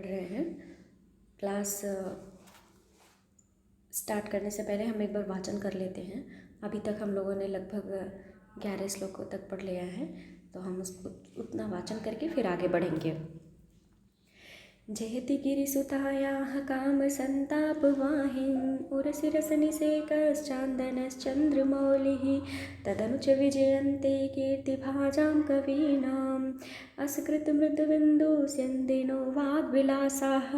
पढ़ रहे हैं। क्लास स्टार्ट करने से पहले हम एक बार वाचन कर लेते हैं। अभी तक हम लोगों ने लगभग 11 श्लोकों तक पढ़ लिया है, तो हम उसको उतना वाचन करके फिर आगे बढ़ेंगे। जयति गिरिसुतायाः कामसन्तापवाहिन् उरसिरसनिसेकश्चान्दनश्चन्द्रमौलिः तदनुच विजयन्ते कीर्तिभाजां कवीनाम् असकृतमृदुबिन्दुस्यन्दिनो वाग्विलासाः।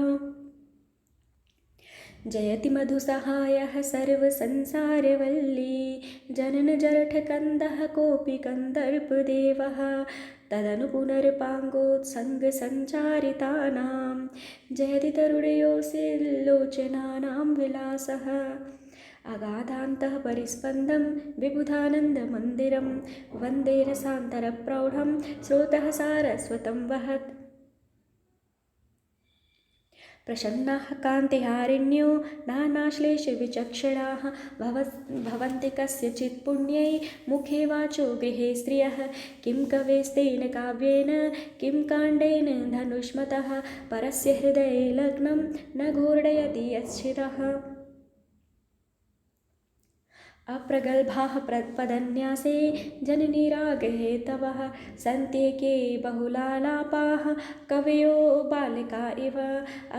जयति मधुसहायः सर्वसंसारवल्ली जननजरठकन्दः कोऽपि कन्दर्पदेवः तदनु पुनर्पाङ्गोत्सङ्गसञ्चारितानां जयति तरुणयोऽसिल्लोचनानां विलासः। अगाधान्तः परिस्पन्दं विबुधानन्दमन्दिरं वन्दे रसान्तरप्रौढं स्रोतः सारस्वतं वहत्। प्रसन्नाः कान्तिहारिण्यो नानाश्लेषविचक्षणाः भवन्ति कस्यचित् पुण्यै मुखे वाचो गृहे स्त्रियः। किं कवेस्तेन काव्येन किं काण्डेन धनुष्मतः परस्य हृदये लग्नं न घोर्डयति यच्छिरः। अप्रगल्भाः पदन्यासे जननीरागहेतवः सन्त्येके बहुलालापाः कवयो बालिका इव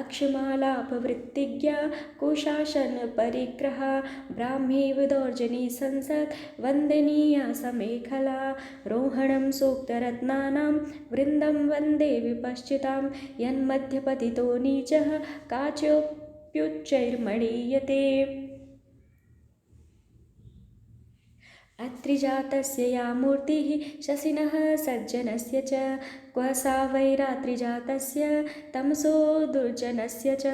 अक्षमालापवृत्तिज्ञा कुशासनपरिग्रहा ब्राह्मीव दौर्जनी संसत् वन्दनीया समेखला रोहणं सूक्तरत्नानां वृन्दं वन्दे विपश्चितां यन्मध्यपतितो नीचः काचोप्युच्चैर्मणीयते। अत्रिजातस्य या मूर्तिः शशिनः सज्जनस्य च क्व सा वै रात्रिजातस्य तमसो दुर्जनस्य च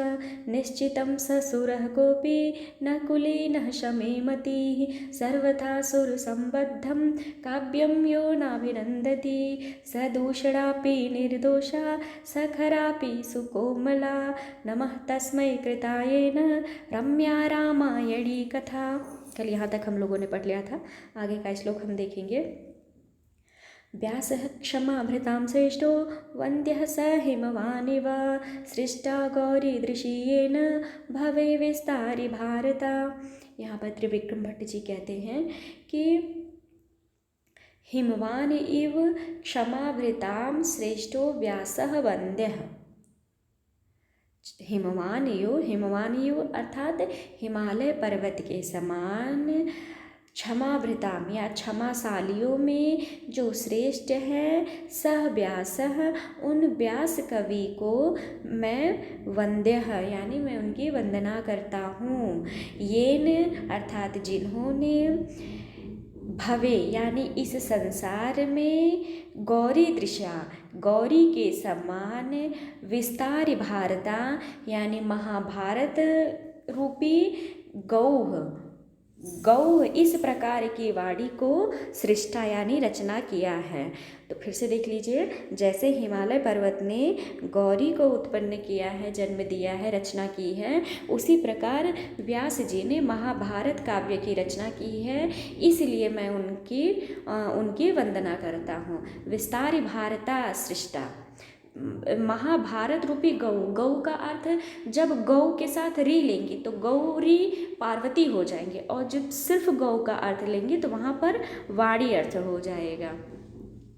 निश्चितं ससुरः कोऽपि न कुलीनः शमे मतिः सर्वथा सुरसम्बद्धं काव्यं यो नाभिनन्दति स दूषणापि निर्दोषा सखरापि सुकोमला नमः तस्मै कृतायेन रम्या रामायणी कथा। कल यहाँ तक हम लोगों ने पढ़ लिया था। आगे का श्लोक हम देखेंगे। व्यासः क्षमाभृतां श्रेष्ठो वन्द्यः स हिमवानिव सृष्टा गौरीदृशीयेन भवे विस्तारि भारत। यहाँ पर त्रिविक्रम भट्ट जी कहते हैं कि हिमवान इव क्षमाभृतां श्रेष्ठो व्यासः वन्द्यः। हिमवानियो अर्थात हिमालय पर्वत के समान क्षमाभृताम या क्षमाशालियों में जो श्रेष्ठ है सह व्यासः उन व्यास कवि को मैं वन्द्यः यानी मैं उनकी वंदना करता हूँ। येन अर्थात जिन्होंने भवे यानी इस संसार में गौरी दृशा गौरी के समान विस्तार भारता यानी महाभारत रूपी गौह इस प्रकार की वाणी को सृष्टा यानी रचना किया है। तो फिर से देख लीजिए, जैसे हिमालय पर्वत ने गौरी को उत्पन्न किया है, जन्म दिया है, रचना की है, उसी प्रकार व्यास जी ने महाभारत काव्य की रचना की है। इसलिए मैं उनकी वंदना करता हूँ। विस्तारि भारता सृष्टा महाभारत रूपी गौ का अर्थ जब गौ के साथ री लेंगे तो गौरी पार्वती हो जाएंगे, और जब सिर्फ गौ का अर्थ लेंगे तो वहाँ पर वाणी अर्थ हो जाएगा।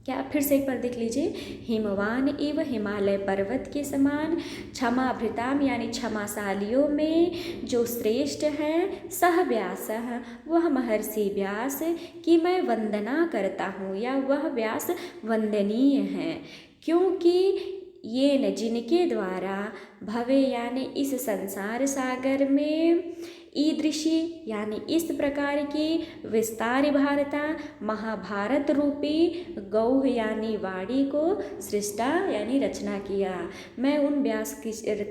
क्या फिर से एक बार देख लीजिए। हिमवान इव हिमालय पर्वत के समान क्षमाभृताम यानी क्षमाशालियों में जो श्रेष्ठ है सह व्यासः वह महर्षि व्यास की मैं वंदना करता हूँ या वह व्यास वंदनीय है, क्योंकि ये न जिनके द्वारा भवे यानी इस संसार सागर में ईदृशी यानी इस प्रकार की विस्तार भारता महाभारत रूपी गौह यानी वाणी को सृष्टा यानी रचना किया। मैं उन व्यास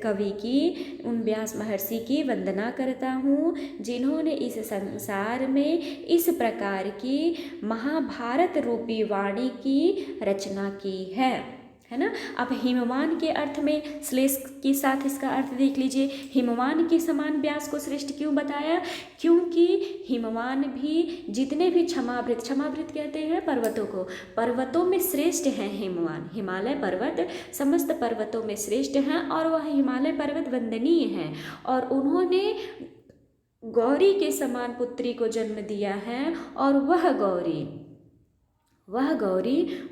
कवि की उन व्यास महर्षि की वंदना करता हूँ जिन्होंने इस संसार में इस प्रकार की महाभारत रूपी वाणी की रचना की है है ना। अब हिमवान के अर्थ में श्लेष के साथ इसका अर्थ देख लीजिए। हिमवान के समान व्यास को श्रेष्ठ क्यों बताया? क्योंकि हिमवान भी जितने भी क्षमावृत कहते हैं पर्वतों को, पर्वतों में श्रेष्ठ हैं हिमवान। हिमालय पर्वत समस्त पर्वतों में श्रेष्ठ हैं और वह हिमालय पर्वत वंदनीय हैं। और उन्होंने गौरी के समान पुत्री को जन्म दिया है। और वह गौरी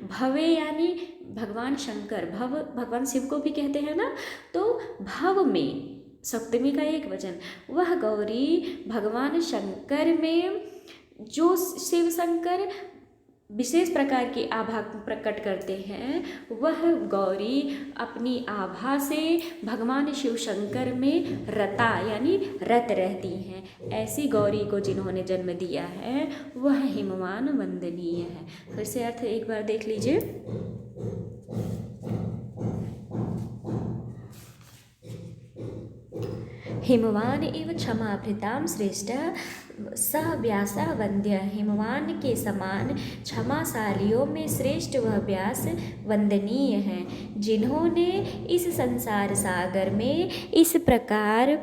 भवे यानी भगवान शंकर, भव भगवान शिव को भी कहते हैं ना, तो भव में सप्तमी का एक वचन, वह गौरी भगवान शंकर में जो शिव शंकर विशेष प्रकार की आभा प्रकट करते हैं, वह गौरी अपनी आभा से भगवान शिव शंकर में रता यानी रत रहती हैं। ऐसी गौरी को जिन्होंने जन्म दिया है वह हिमवान वंदनीय है। फिर से अर्थ एक बार देख लीजिए। हिमवान इव क्षमाभृतां श्रेष्ठ स व्यासा वंद्य। हिमवान के समान क्षमाशालियों में श्रेष्ठ वह व्यास वंदनीय है, जिन्होंने इस संसार सागर में इस प्रकार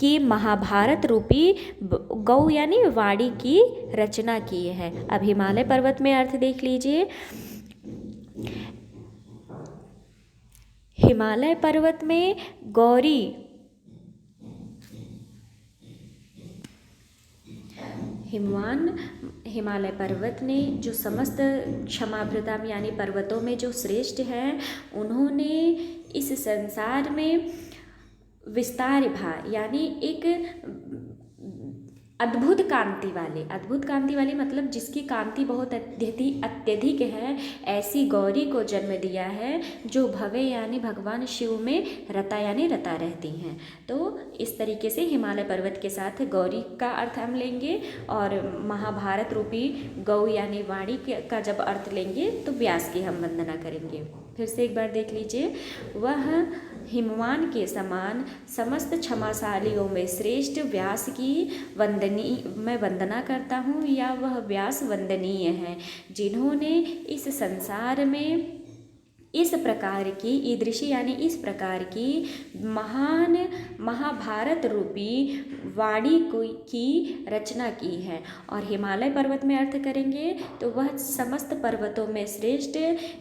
की महाभारत रूपी गौ यानी वाणी की रचना की है। अब हिमालय पर्वत में अर्थ देख लीजिए। हिमालय पर्वत में गौरी हिमालय पर्वत ने जो समस्त क्षमाभृताम यानी पर्वतों में जो श्रेष्ठ हैं, उन्होंने इस संसार में विस्तार भा यानी एक अद्भुत कांति वाली मतलब जिसकी कांति बहुत अत्यधिक है, ऐसी गौरी को जन्म दिया है जो भवे यानी भगवान शिव में रता यानी रता रहती हैं। तो इस तरीके से हिमालय पर्वत के साथ गौरी का अर्थ हम लेंगे और महाभारत रूपी गौ यानी वाणी का जब अर्थ लेंगे तो व्यास की हम वंदना करेंगे। फिर से एक बार देख लीजिए। वह हिमवान के समान समस्त क्षमाशालियों में श्रेष्ठ व्यास की मैं वंदना करता हूँ, या वह व्यास वंदनीय है, जिन्होंने इस संसार में इस प्रकार की ईदृशी यानी इस प्रकार की महान महाभारत रूपी वाणी की रचना की है। और हिमालय पर्वत में अर्थ करेंगे तो वह समस्त पर्वतों में श्रेष्ठ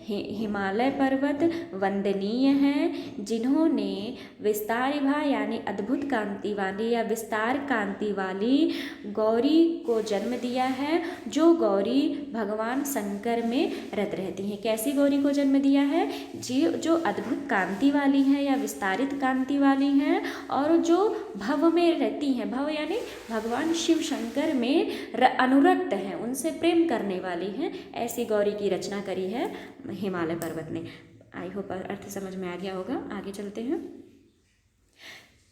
हिमालय पर्वत वंदनीय हैं, जिन्होंने विस्तारिभा यानी अद्भुत कांति वाली या विस्तार कांति वाली गौरी को जन्म दिया है, जो गौरी भगवान शंकर में रत रहती हैं। कैसी गौरी को जन्म दिया है? जो अद्भुत कांति वाली हैं या विस्तारित कांति वाली हैं और जो भव में रहती हैं। भव यानी भगवान शिव शंकर में अनुरक्त हैं, उनसे प्रेम करने वाली हैं। ऐसी गौरी की रचना करी है हिमालय पर्वत ने। आई होप अर्थ समझ में आ गया होगा। आगे चलते हैं।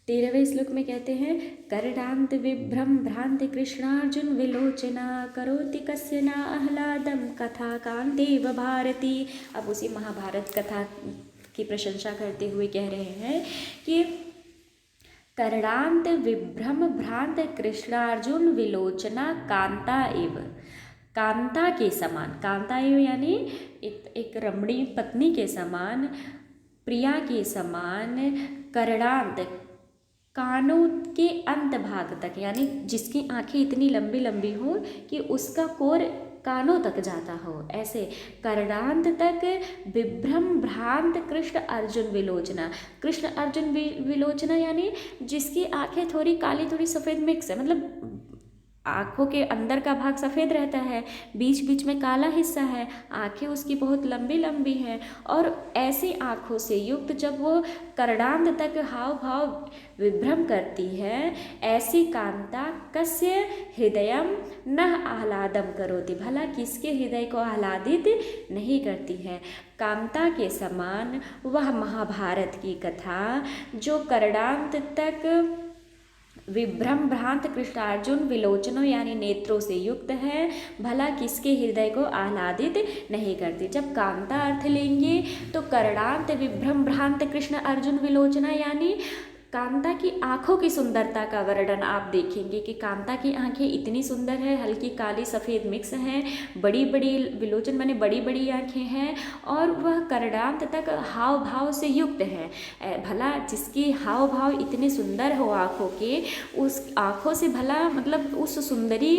13वें श्लोक में कहते हैं, करडांत विभ्रम भ्रांति कृष्णार्जुन विलोचना करोति कस्य न आह्लादम कथा कांतेव भारती। अब उसी महाभारत कथा की प्रशंसा करते हुए कह रहे हैं कि करडांत विभ्रम भ्रांत कृष्णार्जुन विलोचना कांता एव, कांता के समान, कांता एव यानी एक रमणी पत्नी के समान, प्रिया के समान, करडांत कानों के अंत भाग तक यानी जिसकी आंखें इतनी लंबी लंबी हो कि उसका कोर कानों तक जाता हो, ऐसे करडांत तक विभ्रम भ्रांत कृष्ण अर्जुन विलोचना। कृष्ण अर्जुन विलोचना यानी जिसकी आंखें थोड़ी काली थोड़ी सफ़ेद मिक्स है, मतलब आँखों के अंदर का भाग सफ़ेद रहता है, बीच बीच में काला हिस्सा है, आँखें उसकी बहुत लंबी लंबी हैं और ऐसी आँखों से युक्त जब वो करडांत तक हाव भाव विभ्रम करती है, ऐसी कांता कस्य हृदयम न आह्लादम करोति, भला किसके हृदय को आह्लादित नहीं करती है। कांता के समान वह महाभारत की कथा जो करडांत तक विभ्रम भ्रांत कृष्णार्जुन विलोचनों यानी नेत्रों से युक्त है, भला किसके हृदय को आह्लादित नहीं करती। जब कांता अर्थ लेंगे तो करडांत विभ्रम भ्रांत कृष्ण अर्जुन विलोचना यानी कांता की आँखों की सुंदरता का वर्णन आप देखेंगे कि कांता की आँखें इतनी सुंदर है, हल्की काली सफ़ेद मिक्स हैं, बड़ी बड़ी विलोचन माने बड़ी बड़ी आँखें हैं, और वह करडांत तक हाव भाव से युक्त है। भला जिसके हाव भाव इतने सुंदर हो आँखों के, उस आँखों से भला मतलब उस सुंदरी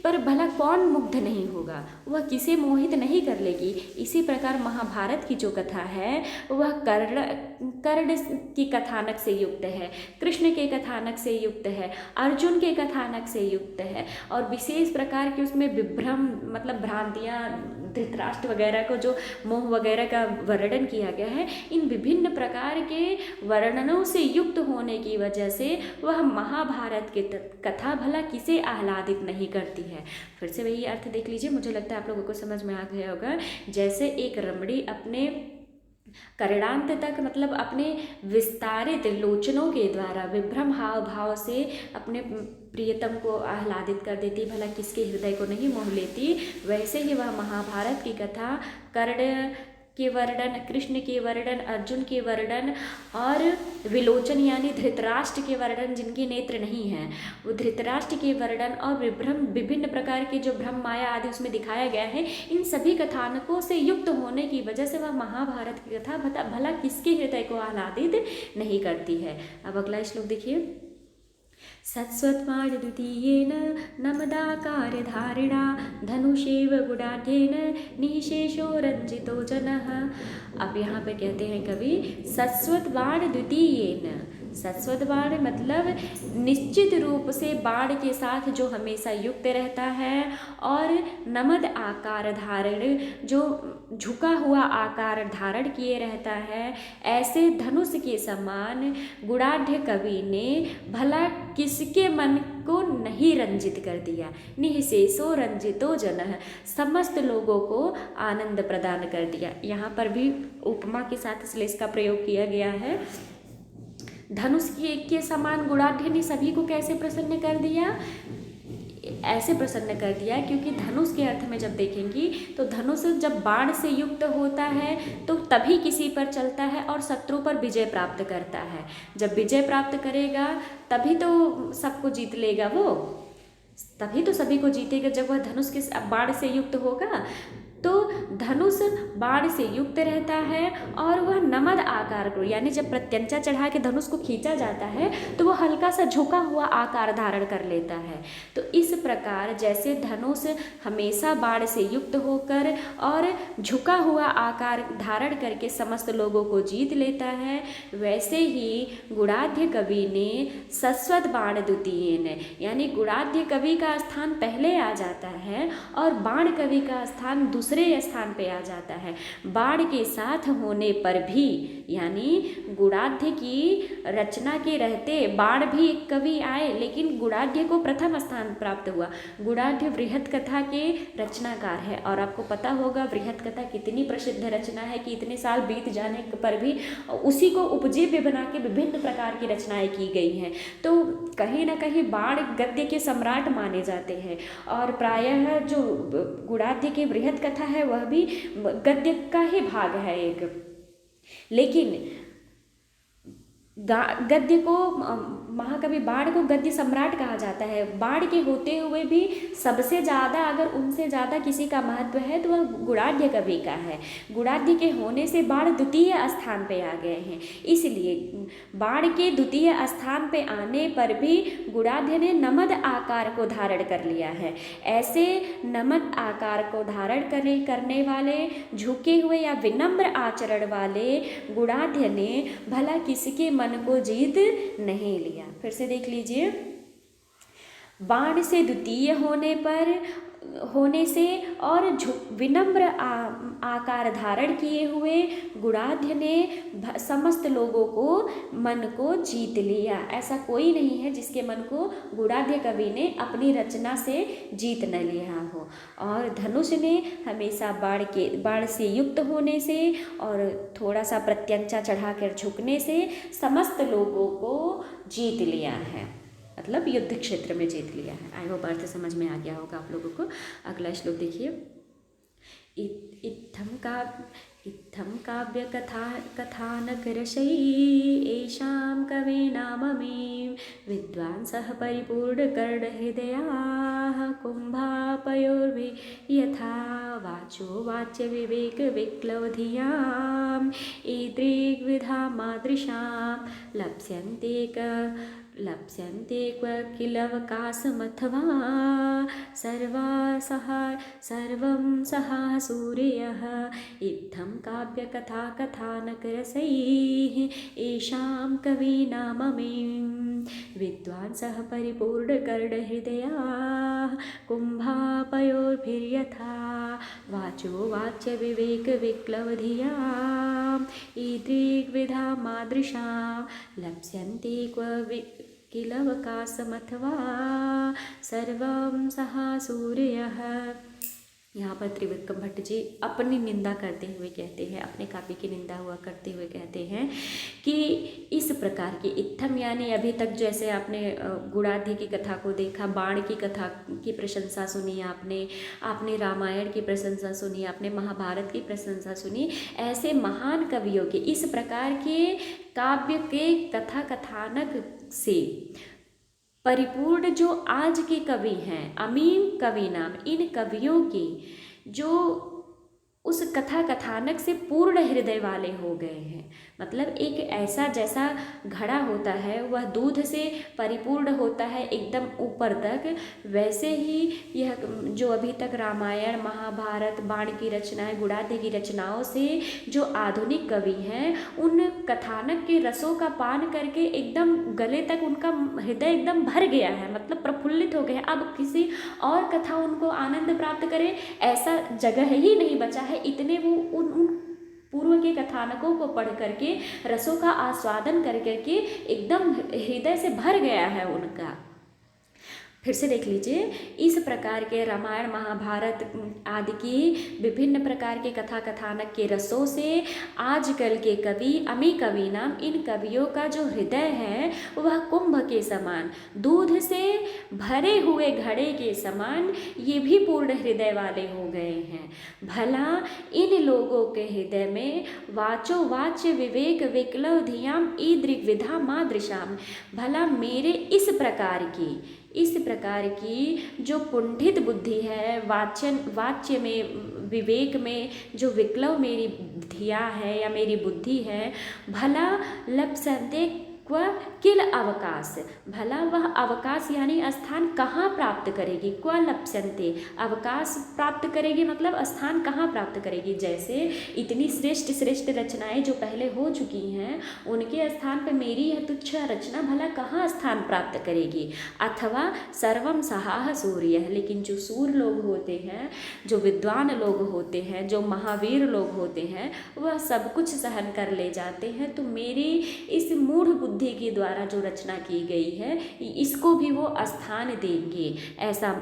पर भला कौन मुग्ध नहीं होगा, वह किसे मोहित नहीं कर लेगी। इसी प्रकार महाभारत की जो कथा है वह कर्ण की कथानक से युक्त है, कृष्ण के कथानक से युक्त है, अर्जुन के कथानक से युक्त है, और विशेष प्रकार की उसमें विभ्रम मतलब भ्रांतियाँ, धृतराष्ट्र वगैरह को जो मोह वगैरह का वर्णन किया गया है, इन विभिन्न प्रकार के वर्णनों से युक्त होने की वजह से वह महाभारत की कथा भला किसे आह्लादित नहीं करती है। फिर से वही अर्थ देख लीजिए, मुझे लगता है आप लोगों को समझ में आ गया होगा। जैसे एक रमणी अपने करणांत तक मतलब अपने विस्तारित लोचनों के द्वारा विभ्रम हाव भाव से अपने प्रियतम को आह्लादित कर देती, भला किसके हृदय को नहीं मोह लेती, वैसे ही वह महाभारत की कथा कर्ण के वर्णन, कृष्ण के वर्णन, अर्जुन के वर्णन और विलोचन यानी धृतराष्ट्र के वर्णन, जिनके नेत्र नहीं हैं, वो धृतराष्ट्र के वर्णन और विभ्रम विभिन्न प्रकार के जो भ्रम माया आदि उसमें दिखाया गया है, इन सभी कथानकों से युक्त होने की वजह से वह महाभारत की कथा भला किसके हृदय को आह्लादित नहीं करती है। अब अगला श्लोक देखिए। सत्स्वत्वाद्वितीयेन नमदाकारधारिणा धनुषेव गुडाढ्येन निःशेषो रञ्जितो जनः। अब यहाँ पे कहते हैं कवि सत्स्वत बाण द्वितीयेन। सत्स्वत बाण मतलब निश्चित रूप से बाण के साथ जो हमेशा युक्त रहता है, और नमद आकार धारण जो झुका हुआ आकार धारण किए रहता है, ऐसे धनुष के समान गुणाढ़ कवि ने भला किसके मन को नहीं रंजित कर दिया। निःशेषो रंजितो जनः, समस्त लोगों को आनंद प्रदान कर दिया। यहाँ पर भी उपमा के साथ श्लेष का प्रयोग किया गया है। धनुष के समान गुणाढ़ ने सभी को कैसे प्रसन्न कर दिया, ऐसे प्रसन्न कर दिया क्योंकि धनुष के अर्थ में जब देखेंगी तो धनुष जब बाण से युक्त होता है तो तभी किसी पर चलता है और शत्रु पर विजय प्राप्त करता है। जब विजय प्राप्त करेगा तभी तो सबको जीत लेगा, वो तभी तो सभी को जीतेगा जब वह धनुष के बाण से युक्त होगा। तो धनुष बाण से युक्त रहता है और वह नमद आकार को यानी जब प्रत्यंचा चढ़ा के धनुष को खींचा जाता है तो वह हल्का सा झुका हुआ आकार धारण कर लेता है। तो इस प्रकार जैसे धनुष हमेशा बाण से युक्त होकर और झुका हुआ आकार धारण करके समस्त लोगों को जीत लेता है, वैसे ही गुणाढ़ कवि ने सस्वत बाण द्वितीयेन यानी गुणाढ़ कवि का स्थान पहले आ जाता है और बाण कवि का स्थान दूसरे स्थान पे आ जाता है। बाण के साथ होने पर भी यानी गुणाढ़ की रचना के रहते बाण भी एक कवि आए, लेकिन गुणाढ़ को प्रथम स्थान प्राप्त हुआ। गुणाढ़ बृहत कथा के रचनाकार है और आपको पता होगा बृहत कथा कितनी प्रसिद्ध रचना है कि इतने साल बीत जाने पर भी उसी को उपजीव्य बना के विभिन्न प्रकार की रचनाएं की गई हैं। तो कहीं ना कहीं बाण गद्य के सम्राट माने जाते हैं और प्रायः जो गुणाढ़ की बृहत कथा है वह भी गद्य का ही भाग है एक। लेकिन गद्य को महाकवि बाण को गद्य सम्राट कहा जाता है। बाण के होते हुए भी सबसे ज़्यादा अगर उनसे ज़्यादा किसी का महत्व है तो वह गुणाढ़ कवि का है। गुणाढ़ के होने से बाण द्वितीय स्थान पे आ गए हैं, इसलिए बाण के द्वितीय स्थान पे आने पर भी गुणाढ़ ने नमद आकार को धारण कर लिया है। ऐसे नमद आकार को धारण करने वाले झुके हुए या विनम्र आचरण वाले गुणाढ़ ने भला किसके मन को जीत नहीं लिया। फिर से देख लीजिए, बाण से द्वितीय होने से और विनम्र आकार धारण किए हुए गुणाढ़ ने समस्त लोगों को मन को जीत लिया। ऐसा कोई नहीं है जिसके मन को गुणाढ़ कवि ने अपनी रचना से जीत न लिया हो। और धनुष ने हमेशा बाण से युक्त होने से और थोड़ा सा प्रत्यंचा चढ़ाकर झुकने से समस्त लोगों को जीत लिया है, मतलब युद्ध क्षेत्र में जीत लिया है। आई होप अर्थ समझ में आ गया होगा आप लोगों को। अगला श्लोक देखिए। इत्थं काव्य कथानक रसैः येषां कवीनाम विद्वांसः परिपूर्णकर्णहृदयाः कुम्भापयोर्वि यथा वाचो वाच्यविवेकविक्लवधियाम् ईदृग्विधा मादृशां लप्स्यन्ते क्व किलवकाशमथवा सर्वं सहा सूर्यः इत्थं काव्यकथाकथानकरसैः येषां कवीनाममीं विद्वांसः परिपूर्णकर्णहृदयाः कुम्भापयोर्भिर्यथा वाचो वाच्यविवेकविक्लवधियाम् ईदृग्विधा मादृशां लप्स्यन्ते क्व किलवकाशमथवा सर्वं सहा सूर्यः। यहाँ पर त्रिविक्रम भट्ट जी अपनी निंदा करते हुए कहते हैं, अपने काव्य की निंदा हुआ करते हुए कहते हैं कि इस प्रकार की इत्थम यानी अभी तक जैसे आपने गुणाधि की कथा को देखा, बाण की कथा की प्रशंसा सुनी आपने रामायण की प्रशंसा सुनी, आपने महाभारत की प्रशंसा सुनी, ऐसे महान कवियों के इस प्रकार के काव्य के कथा कथानक से परिपूर्ण जो आज के कवि हैं, अमीम कवि नाम, इन कवियों के जो उस कथा कथानक से पूर्ण हृदय वाले हो गए हैं। मतलब एक ऐसा जैसा घड़ा होता है वह दूध से परिपूर्ण होता है एकदम ऊपर तक, वैसे ही यह जो अभी तक रामायण महाभारत बाण की रचनाएं गुणाधि की रचनाओं से जो आधुनिक कवि हैं उन कथानक के रसों का पान करके एकदम गले तक उनका हृदय एकदम भर गया है, मतलब प्रफुल्लित हो गया। अब किसी और कथा उनको आनंद प्राप्त करे ऐसा जगह ही नहीं बचा है। इतने वो उन पूर्व के कथानकों को पढ़ करके रसों का आस्वादन कर करके एकदम हृदय से भर गया है उनका। फिर से देख लीजिए, इस प्रकार के रामायण महाभारत आदि की विभिन्न प्रकार के कथा कथानक के रसों से आजकल के कवि अमी कवि नाम, इन कवियों का जो हृदय है वह कुंभ के समान, दूध से भरे हुए घड़े के समान ये भी पूर्ण हृदय वाले हो गए हैं। भला इन लोगों के हृदय में वाचो वाच्य विवेक विक्लव धियाम ईदृग्विधा मादृशाम, भला मेरे इस प्रकार की जो पुंडित बुद्धि है, वाच्य में विवेक में जो विक्लव मेरी धिया है या मेरी बुद्धि है, भला लप्स्यन्ते क्व किल अवकाश, भला वह अवकाश यानी स्थान कहाँ प्राप्त करेगी, क्व लप्स्यन्ते अवकाश प्राप्त करेगी मतलब स्थान कहाँ प्राप्त करेगी। जैसे इतनी श्रेष्ठ श्रेष्ठ रचनाएं जो पहले हो चुकी हैं उनके स्थान पर मेरी यह तुच्छ रचना भला कहाँ स्थान प्राप्त करेगी। अथवा सर्वम सहाह सूर्य, लेकिन जो सूर लोग होते हैं, जो विद्वान लोग होते हैं, जो महावीर लोग होते हैं, वह सब कुछ सहन कर ले जाते हैं। तो मेरी इस मूढ़ बुद्धि के द्वारा जो रचना की गई है इसको भी वो स्थान देंगे, ऐसा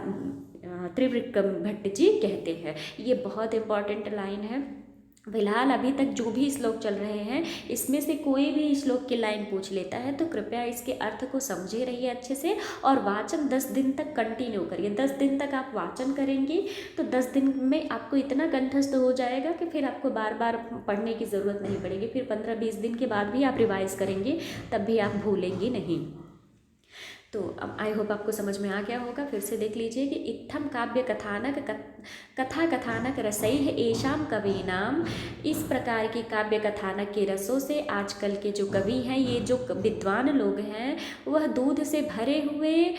त्रिविक्रम भट्ट जी कहते हैं। ये बहुत इंपॉर्टेंट लाइन है। फिलहाल अभी तक जो भी श्लोक चल रहे हैं इसमें से कोई भी श्लोक की लाइन पूछ लेता है तो कृपया इसके अर्थ को समझे रहिए अच्छे से, और वाचन 10 दिन तक कंटिन्यू करिए। 10 दिन तक आप वाचन करेंगे तो 10 दिन में आपको इतना कंठस्थ हो जाएगा कि फिर आपको बार बार पढ़ने की ज़रूरत नहीं पड़ेगी। फिर 15-20 दिन के बाद भी आप रिवाइज़ करेंगे तब भी आप भूलेंगे नहीं। तो अब आई होप आपको समझ में आ गया होगा। फिर से देख लीजिए कि इत्थम काव्य कथा कथानक रसैः येषां कवीनाम, इस प्रकार की काव्य कथानक के रसों से आजकल के जो कवि हैं, ये जो विद्वान लोग हैं, वह दूध से भरे हुए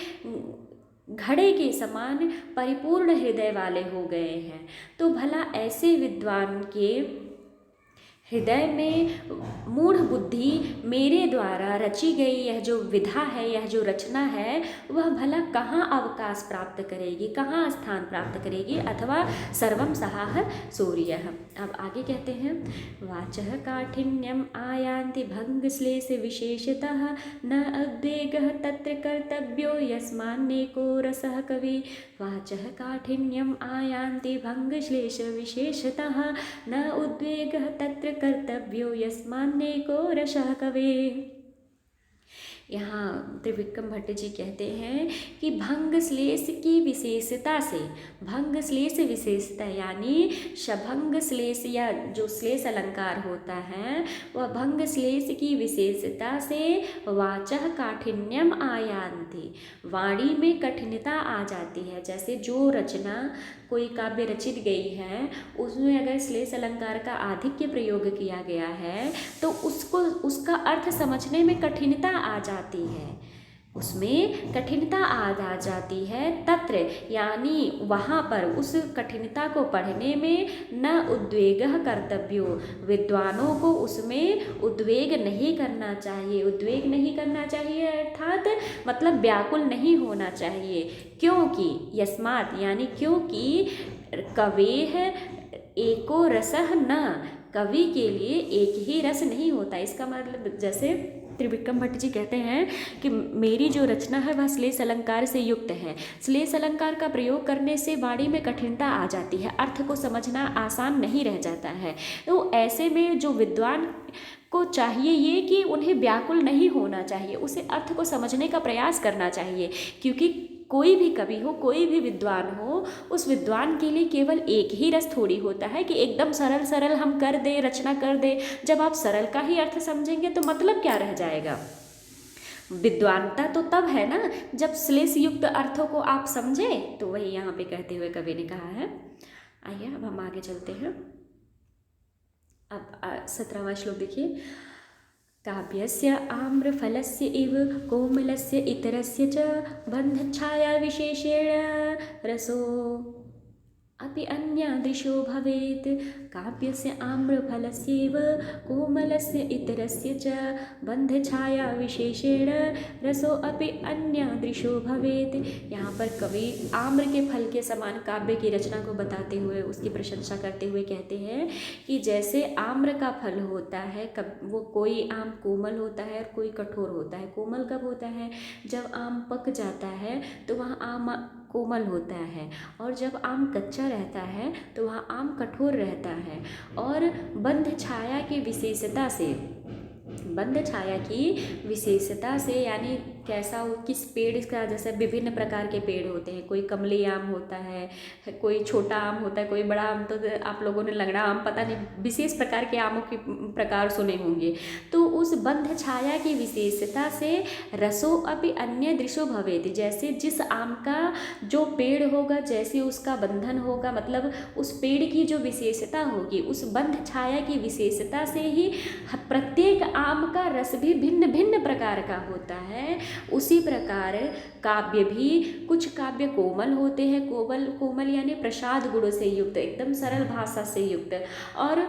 घड़े के समान परिपूर्ण हृदय वाले हो गए हैं। तो भला ऐसे विद्वान के हृदय में मूढ़ बुद्धि मेरे द्वारा रची गई यह जो विधा है, यह जो रचना है, वह भला कहाँ अवकाश प्राप्त करेगी, कहाँ स्थान प्राप्त करेगी। अथवा सर्वम सहाह सूर्यः। अब आगे कहते हैं, वाचः काठिन्यम आयान्ति भंगश्लेष विशेषतः न उद्वेगः तत्र कर्तव्यो यस्मान्नेको रसः कवि। वाचः काठिन्यम आयान्ति भंगश्लेष विशेषतः न उद्वेगः तत्र कर्तव्यो यस्मान्नेको रसः कवे। यहाँ त्रिविक्रम भट्ट जी कहते हैं कि भंग श्लेष की विशेषता से, भंग श्लेष विशेषता यानी शभंग श्लेष या जो श्लेष अलंकार होता है वह भंग श्लेष की विशेषता से वाचः काठिन्यम आयान्ति, वाणी में कठिनता आ जाती है। जैसे जो रचना कोई काव्य रचित गई है उसमें अगर श्लेष अलंकार का आधिक्य प्रयोग किया गया है तो उसको उसका अर्थ समझने में कठिनता आ जाती है, उसमें कठिनता आ जाती है। तत्र यानी वहाँ पर उस कठिनता को पढ़ने में न उद्वेगः कर्तव्यो, विद्वानों को उसमें उद्वेग नहीं करना चाहिए, उद्वेग नहीं करना चाहिए अर्थात मतलब व्याकुल नहीं होना चाहिए। क्योंकि यस्मात् यानी क्योंकि कवेः एको रसः न, कवि के लिए एक ही रस नहीं होता। इसका मतलब जैसे त्रिविक्रम भट्ट जी कहते हैं कि मेरी जो रचना है वह श्लेष अलंकार से युक्त है, श्लेष अलंकार का प्रयोग करने से वाणी में कठिनता आ जाती है, अर्थ को समझना आसान नहीं रह जाता है। तो ऐसे में जो विद्वान को चाहिए ये कि उन्हें व्याकुल नहीं होना चाहिए, उसे अर्थ को समझने का प्रयास करना चाहिए। क्योंकि कोई भी कवि हो, कोई भी विद्वान हो, उस विद्वान के लिए केवल एक ही रस थोड़ी होता है कि एकदम सरल सरल हम कर दे, रचना कर दे। जब आप सरल का ही अर्थ समझेंगे तो मतलब क्या रह जाएगा। विद्वानता तो तब है ना जब श्लेष युक्त अर्थों को आप समझें। तो वही यहाँ पे कहते हुए कवि ने कहा है। आइए अब हम आगे चलते हैं। अब 17वां श्लोक देखिए। काव्यस्य आम्रफलस्य इव कोमलस्य इतरस्य च बन्धच्छाया विशेषेण रसो अपि अन्यादृशो भवेत्। काव्यस्य आम्रफलस्यैव कोमलस्य इतरस्य च बन्धछाया विशेषेण रसो अपि अन्यादृशो भवेत्। यहाँ पर कवि आम्र के फल के समान काव्य की रचना को बताते हुए उसकी प्रशंसा करते हुए कहते हैं कि जैसे आम्र का फल होता है, कब वो कोई आम कोमल होता है और कोई कठोर होता है। कोमल कब होता है? जब आम पक जाता है तो वह आम कोमल होता है, और जब आम कच्चा रहता है तो वह आम कठोर रहता है। और बंध छाया की विशेषता से, बंध छाया की विशेषता से यानी कैसा हो, किस पेड़ का, जैसे विभिन्न प्रकार के पेड़ होते हैं, कोई कमली आम होता है, कोई छोटा आम होता है, कोई बड़ा आम। तो आप लोगों ने लंगड़ा आम, पता नहीं विशेष प्रकार के आमों के प्रकार सुने होंगे। तो उस बंध छाया की विशेषता से रसो अपि अन्य दृशो भवेत्, जैसे जिस आम का जो पेड़ होगा, जैसे उसका बंधन होगा, मतलब उस पेड़ की जो विशेषता होगी, उस बंध छाया की विशेषता से ही प्रत्येक आम का रस भी भिन्न भिन्न प्रकार का होता है। उसी प्रकार काव्य भी, कुछ काव्य कोमल होते हैं, कोमल यानी प्रसाद गुणों से युक्त, एकदम सरल भाषा से युक्त, और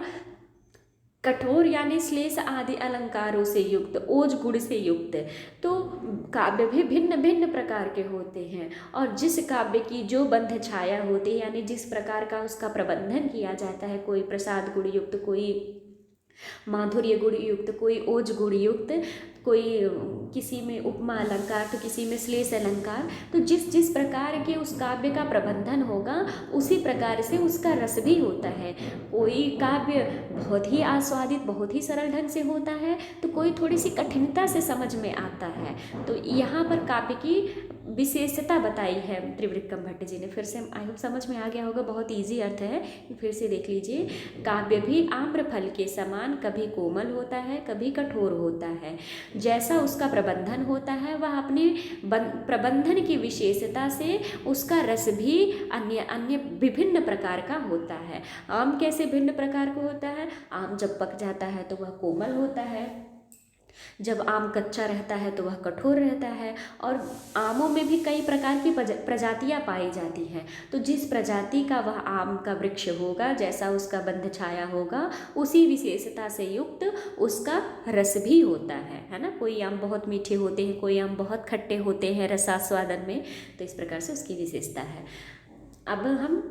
कठोर यानी श्लेष आदि अलंकारों से युक्त, ओज गुण से युक्त। तो काव्य भी भिन्न भिन्न प्रकार के होते हैं, और जिस काव्य की जो बंध छाया होती है यानी जिस प्रकार का उसका प्रबंधन किया जाता है, कोई प्रसाद गुण युक्त, कोई माधुर्य गुण युक्त, कोई ओज गुण युक्त, कोई किसी में उपमा अलंकार तो किसी में श्लेष अलंकार, तो जिस जिस प्रकार के उस काव्य का प्रबंधन होगा उसी प्रकार से उसका रस भी होता है। कोई काव्य बहुत ही आस्वादित, बहुत ही सरल ढंग से होता है, तो कोई थोड़ी सी कठिनता से समझ में आता है। तो यहाँ पर काव्य की विशेषता बताई है त्रिविक्रम भट्ट जी ने। फिर से आई होप समझ में आ गया होगा, बहुत ईजी अर्थ है, फिर से देख लीजिए। काव्य भी आम्र फल के समान कभी कोमल होता है, कभी कठोर होता है। जैसा उसका प्रबंधन होता है वह अपनी प्रबंधन की विशेषता से उसका रस भी अन्य अन्य विभिन्न प्रकार का होता है। आम कैसे भिन्न प्रकार का होता है? आम जब पक जाता है तो वह कोमल होता है, जब आम कच्चा रहता है तो वह कठोर रहता है। और आमों में भी कई प्रकार की प्रजातियां पाई जाती हैं। तो जिस प्रजाति का वह आम का वृक्ष होगा, जैसा उसका बंध छाया होगा, उसी विशेषता से युक्त उसका रस भी होता है ना। कोई आम बहुत मीठे होते हैं, कोई आम बहुत खट्टे होते हैं रसास्वादन में, तो इस प्रकार से उसकी विशेषता है। अब हम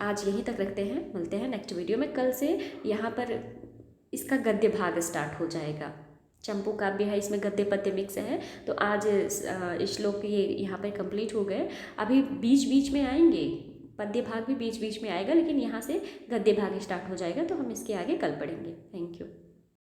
आज यहीं तक रखते हैं, मिलते हैं नेक्स्ट वीडियो में। कल से यहाँ पर इसका गद्य भाग स्टार्ट हो जाएगा। चंपू काव्य है, इसमें गद्य पद्य मिक्स है। तो आज श्लोक ये यहाँ पर कंप्लीट हो गए। अभी बीच बीच में आएंगे, पद्य भाग भी बीच बीच में आएगा, लेकिन यहाँ से गद्य भाग स्टार्ट हो जाएगा। तो हम इसके आगे कल पढ़ेंगे। Thank you.